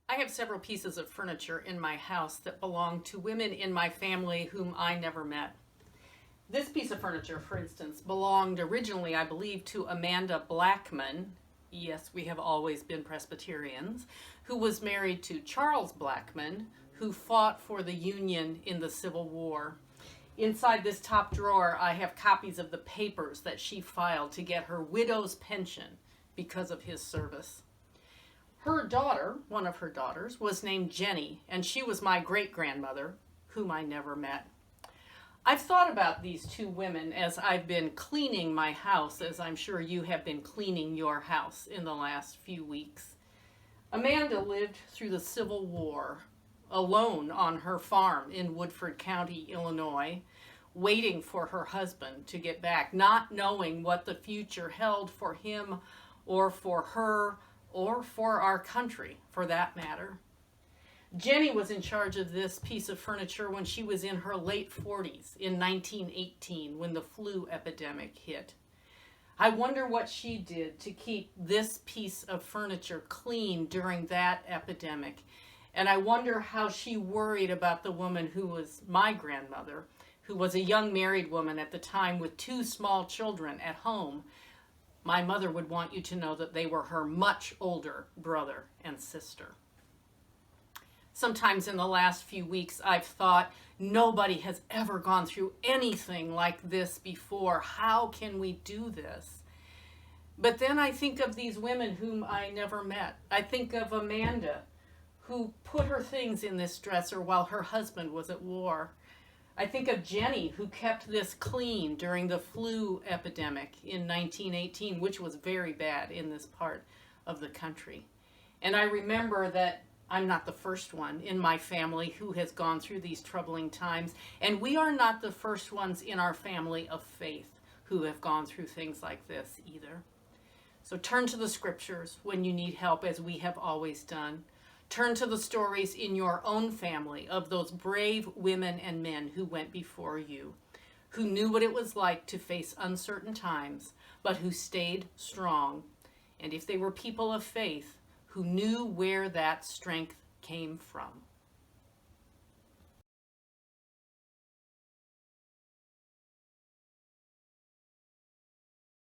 I have several pieces of furniture in my house that belong to women in my family whom I never met. This piece of furniture, for instance, belonged originally, I believe, to Amanda Blackman. Yes, we have always been Presbyterians, who was married to Charles Blackman, who fought for the Union in the Civil War. Inside this top drawer, I have copies of the papers that she filed to get her widow's pension because of his service. Her daughter, one of her daughters, was named Jenny, and she was my great-grandmother, whom I never met. I've thought about these two women as I've been cleaning my house, as I'm sure you have been cleaning your house in the last few weeks. Amanda lived through the Civil War, alone on her farm in Woodford County, Illinois, waiting for her husband to get back, not knowing what the future held for him or for her or for our country, for that matter. Jenny was in charge of this piece of furniture when she was in her late 40s in 1918, when the flu epidemic hit. I wonder what she did to keep this piece of furniture clean during that epidemic. And I wonder how she worried about the woman who was my grandmother, who was a young married woman at the time with two small children at home. My mother would want you to know that they were her much older brother and sister. Sometimes in the last few weeks, I've thought, nobody has ever gone through anything like this before. How can we do this? But then I think of these women whom I never met. I think of Amanda, who put her things in this dresser while her husband was at war. I think of Jenny, who kept this clean during the flu epidemic in 1918, which was very bad in this part of the country. And I remember that I'm not the first one in my family who has gone through these troubling times, and we are not the first ones in our family of faith who have gone through things like this either. So turn to the scriptures when you need help, as we have always done. Turn to the stories in your own family of those brave women and men who went before you, who knew what it was like to face uncertain times, but who stayed strong. And if they were people of faith, who knew where that strength came from.